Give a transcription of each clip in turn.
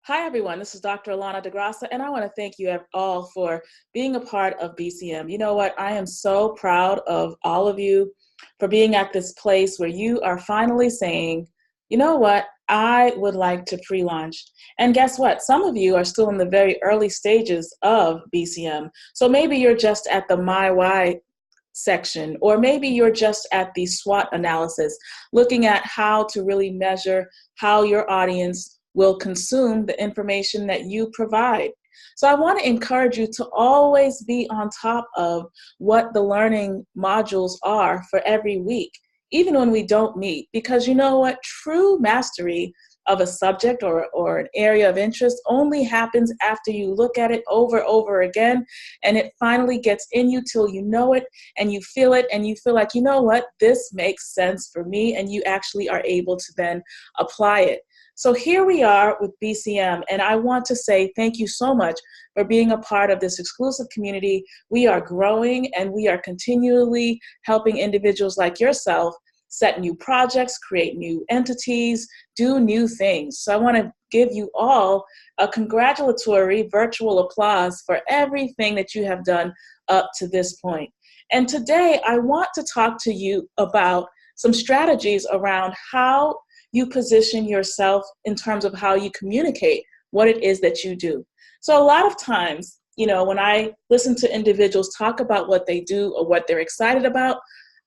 Hi, everyone. This is Dr. Alana DeGrassa, and I want to thank you all for being a part of BCM. You know what? I am so proud of all of you for being at this place where you are finally saying, you know what? I would like to pre-launch. And guess what? Some of you are still in the very early stages of BCM. So maybe you're just at the My Why section, or maybe you're just at the SWOT analysis, looking at how to really measure how your audience will consume the information that you provide. So I want to encourage you to always be on top of what the learning modules are for every week, even when we don't meet, because you know what? True mastery of a subject or an area of interest only happens after you look at it over again, and it finally gets in you till you know it and you feel it and you feel like, you know what, this makes sense for me, and you actually are able to then apply it. So here we are with BCM, and I want to say thank you so much for being a part of this exclusive community. We are growing, and we are continually helping individuals like yourself set new projects, create new entities, do new things. So I want to give you all a congratulatory virtual applause for everything that you have done up to this point. And today I want to talk to you about some strategies around how you position yourself in terms of how you communicate what it is that you do. So a lot of times, when I listen to individuals talk about what they do or what they're excited about,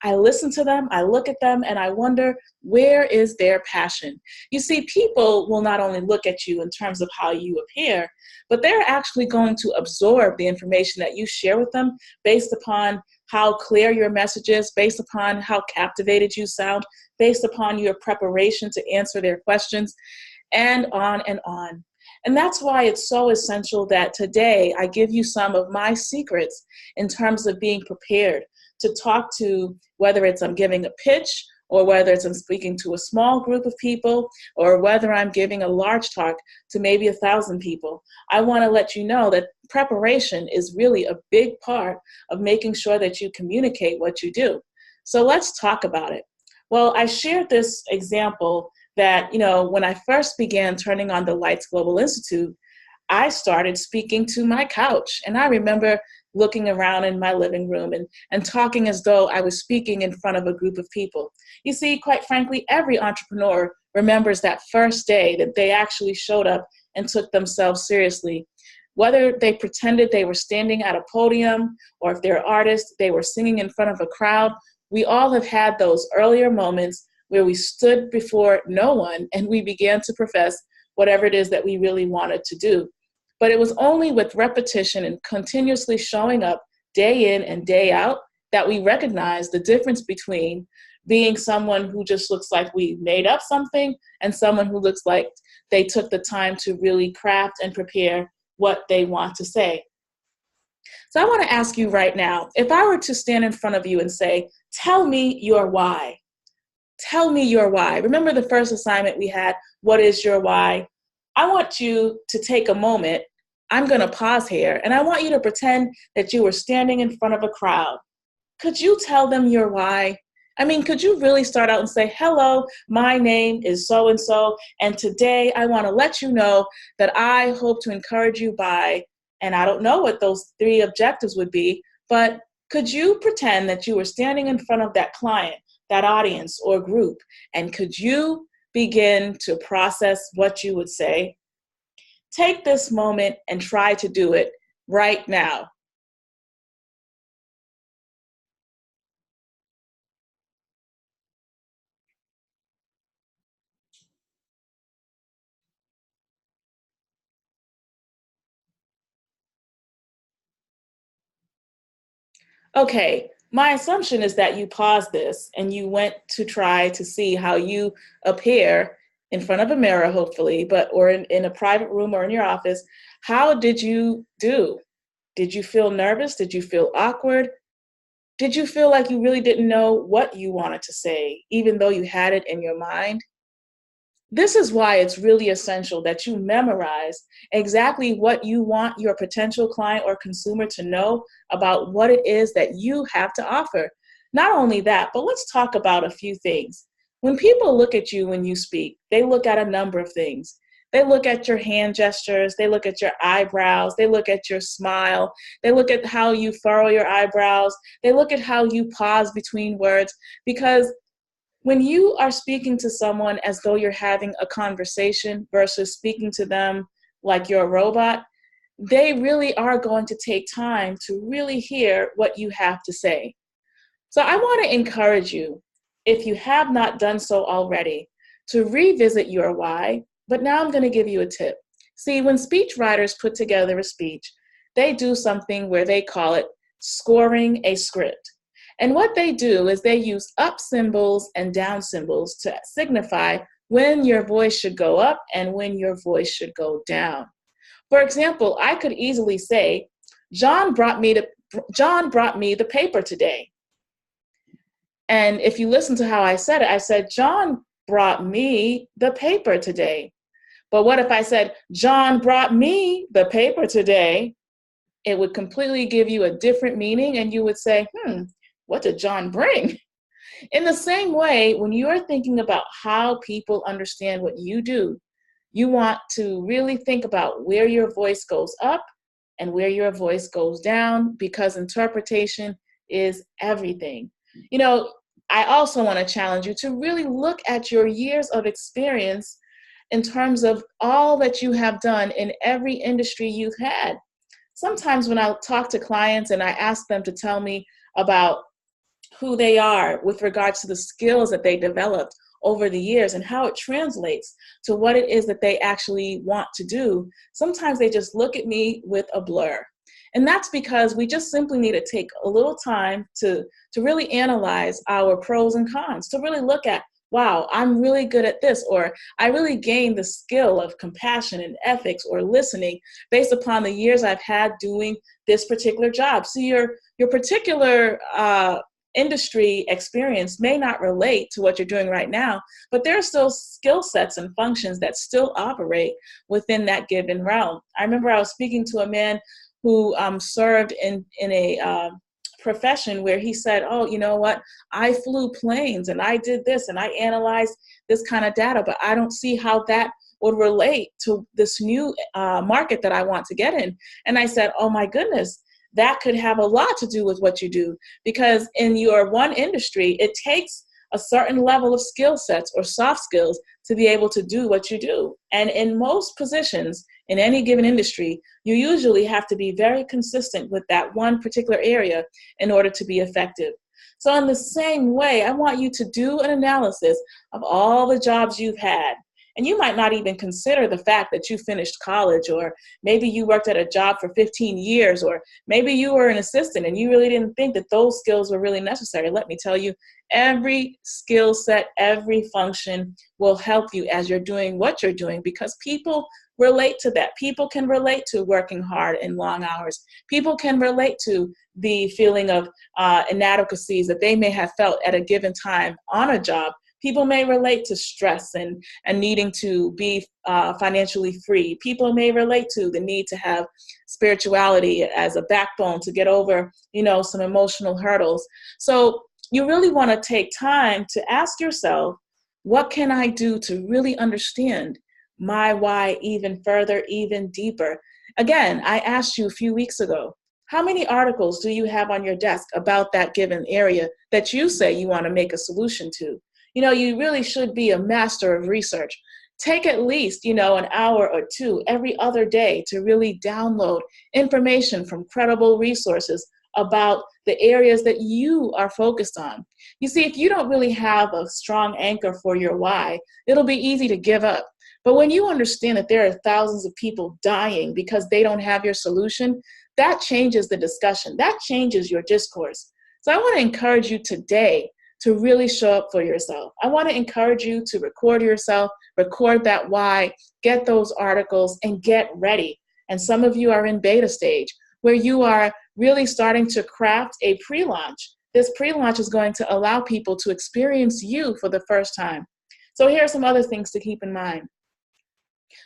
I listen to them, I look at them, and I wonder, where is their passion? You see, people will not only look at you in terms of how you appear, but they're actually going to absorb the information that you share with them based upon how clear your message is, based upon how captivated you sound, based upon your preparation to answer their questions, and on and on. And that's why it's so essential that today I give you some of my secrets in terms of being prepared to talk to, whether it's I'm giving a pitch, or whether it's I'm speaking to a small group of people, or whether I'm giving a large talk to maybe 1,000 people. I want to let you know that preparation is really a big part of making sure that you communicate what you do. So let's talk about it. Well, I shared this example that, when I first began turning on the Lights Global Institute, I started speaking to my couch. And I remember looking around in my living room and talking as though I was speaking in front of a group of people. You see, quite frankly, every entrepreneur remembers that first day that they actually showed up and took themselves seriously. Whether they pretended they were standing at a podium, or if they're artists, they were singing in front of a crowd. We all have had those earlier moments where we stood before no one and we began to profess whatever it is that we really wanted to do. But it was only with repetition and continuously showing up day in and day out that we recognized the difference between being someone who just looks like we made up something and someone who looks like they took the time to really craft and prepare what they want to say. So I want to ask you right now, if I were to stand in front of you and say, tell me your why. Tell me your why. Remember the first assignment we had, what is your why? I want you to take a moment. I'm going to pause here, and I want you to pretend that you were standing in front of a crowd. Could you tell them your why? I mean, could you really start out and say, hello, my name is so-and-so, and today I want to let you know that I hope to encourage you by, and I don't know what those 3 objectives would be, but could you pretend that you were standing in front of that client, that audience or group, and could you begin to process what you would say? Take this moment and try to do it right now. Okay, my assumption is that you paused this and you went to try to see how you appear in front of a mirror, hopefully, or in a private room or in your office. How did you do? Did you feel nervous? Did you feel awkward? Did you feel like you really didn't know what you wanted to say, even though you had it in your mind? This is why it's really essential that you memorize exactly what you want your potential client or consumer to know about what it is that you have to offer. Not only that, but let's talk about a few things. When people look at you when you speak, they look at a number of things. They look at your hand gestures, they look at your eyebrows, they look at your smile, they look at how you furrow your eyebrows, they look at how you pause between words, because when you are speaking to someone as though you're having a conversation versus speaking to them like you're a robot, they really are going to take time to really hear what you have to say. So I want to encourage you, if you have not done so already, to revisit your why. But now I'm going to give you a tip. See, when speech writers put together a speech, they do something where they call it scoring a script. And what they do is they use up symbols and down symbols to signify when your voice should go up and when your voice should go down. For example, I could easily say, John brought me the paper today. And if you listen to how I said, John brought me the paper today. But what if I said, John brought me the paper today? It would completely give you a different meaning, and you would say, what did John bring? In the same way, when you're thinking about how people understand what you do, you want to really think about where your voice goes up and where your voice goes down, because interpretation is everything. You know, I also want to challenge you to really look at your years of experience in terms of all that you have done in every industry you've had. Sometimes when I talk to clients and I ask them to tell me about who they are with regards to the skills that they developed over the years and how it translates to what it is that they actually want to do, sometimes they just look at me with a blur. And that's because we just simply need to take a little time to really analyze our pros and cons, to really look at, wow, I'm really good at this, or I really gained the skill of compassion and ethics or listening based upon the years I've had doing this particular job. So your particular industry experience may not relate to what you're doing right now, but there are still skill sets and functions that still operate within that given realm. I remember I was speaking to a man who served in a profession where he said, oh, you know what, I flew planes and I did this and I analyzed this kind of data, but I don't see how that would relate to this new market that I want to get in. And I said, oh my goodness, that could have a lot to do with what you do, because in your one industry, it takes a certain level of skill sets or soft skills to be able to do what you do. And in most positions in any given industry, you usually have to be very consistent with that one particular area in order to be effective. So in the same way, I want you to do an analysis of all the jobs you've had. And you might not even consider the fact that you finished college, or maybe you worked at a job for 15 years, or maybe you were an assistant and you really didn't think that those skills were really necessary. Let me tell you, every skill set, every function will help you as you're doing what you're doing, because people relate to that. People can relate to working hard and long hours. People can relate to the feeling of inadequacies that they may have felt at a given time on a job. People may relate to stress and needing to be financially free. People may relate to the need to have spirituality as a backbone to get over, some emotional hurdles. So you really want to take time to ask yourself, what can I do to really understand my why even further, even deeper? Again, I asked you a few weeks ago, how many articles do you have on your desk about that given area that you say you want to make a solution to? You really should be a master of research. Take at least, an hour or two every other day to really download information from credible resources about the areas that you are focused on. You see, if you don't really have a strong anchor for your why, it'll be easy to give up. But when you understand that there are thousands of people dying because they don't have your solution, that changes the discussion. That changes your discourse. So I want to encourage you today to really show up for yourself. I want to encourage you to record yourself, record that why, get those articles, and get ready. And some of you are in beta stage, where you are really starting to craft a pre-launch. This pre-launch is going to allow people to experience you for the first time. So here are some other things to keep in mind.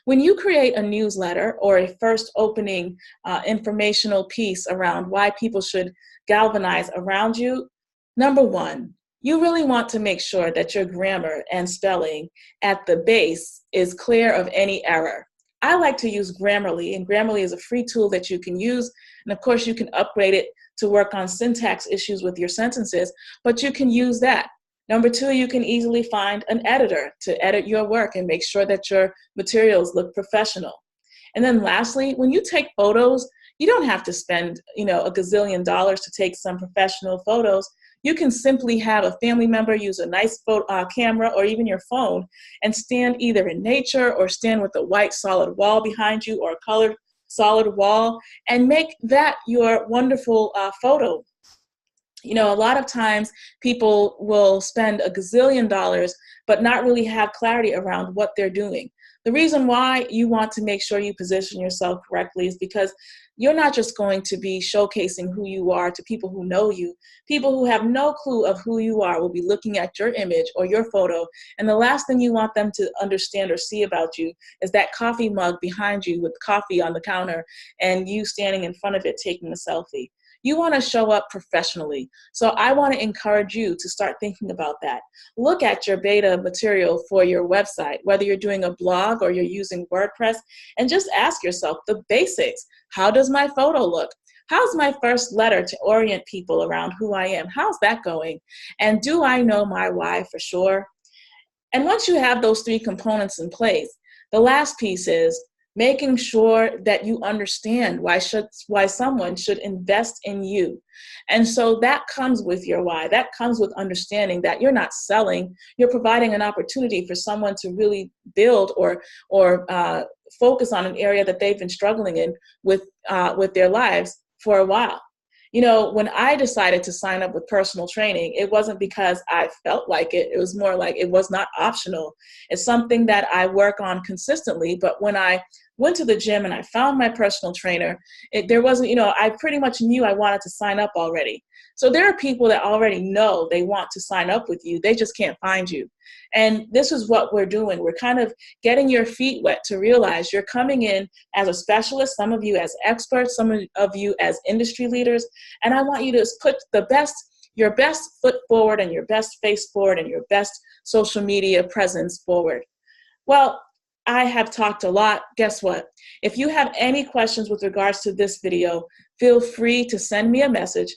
When you create a newsletter or a first opening informational piece around why people should galvanize around you, number one, You really want to make sure that your grammar and spelling at the base is clear of any error. I like to use Grammarly, and Grammarly is a free tool that you can use. And of course, you can upgrade it to work on syntax issues with your sentences, but you can use that. Number two, you can easily find an editor to edit your work and make sure that your materials look professional. And then lastly, when you take photos, you don't have to spend, a gazillion dollars to take some professional photos. You can simply have a family member use a nice camera or even your phone and stand either in nature or stand with a white solid wall behind you or a colored solid wall and make that your wonderful photo. A lot of times people will spend a gazillion dollars but not really have clarity around what they're doing. The reason why you want to make sure you position yourself correctly is because you're not just going to be showcasing who you are to people who know you. People who have no clue of who you are will be looking at your image or your photo, and the last thing you want them to understand or see about you is that coffee mug behind you with coffee on the counter and you standing in front of it taking a selfie. You want to show up professionally. So I want to encourage you to start thinking about that. Look at your beta material for your website, whether you're doing a blog or you're using WordPress, and just ask yourself the basics. How does my photo look? How's my first letter to orient people around who I am? How's that going? And do I know my why for sure? And once you have those three components in place, the last piece is making sure that you understand why someone should invest in you. And so that comes with your why. That comes with understanding that you're not selling, you're providing an opportunity for someone to really build or focus on an area that they've been struggling in with their lives for a while. When I decided to sign up with personal training, it wasn't because I felt like it. It was more like it was not optional. It's something that I work on consistently. But when I went to the gym and I found my personal trainer, there wasn't, I pretty much knew I wanted to sign up already. So there are people that already know they want to sign up with you. They just can't find you. And this is what we're doing. We're kind of getting your feet wet to realize you're coming in as a specialist, some of you as experts, some of you as industry leaders. And I want you to put your best foot forward and your best face forward and your best social media presence forward. Well, I have talked a lot. Guess what? If you have any questions with regards to this video, feel free to send me a message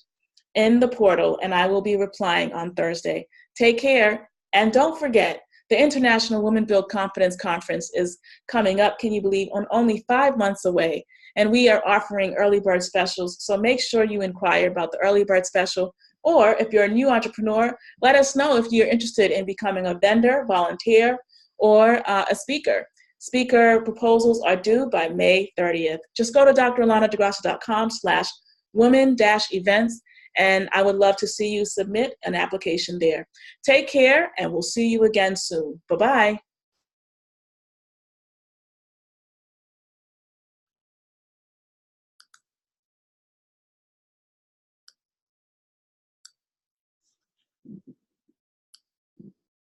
in the portal and I will be replying on Thursday. Take care. And don't forget, the International Women Build Confidence Conference is coming up, can you believe, on only 5 months away. And we are offering early bird specials. So make sure you inquire about the early bird special. Or if you're a new entrepreneur, let us know if you're interested in becoming a vendor, volunteer, or a speaker. Speaker proposals are due by May 30th. Just go to dralanadegrassa.com/women-events, and I would love to see you submit an application there. Take care, and we'll see you again soon. Bye-bye.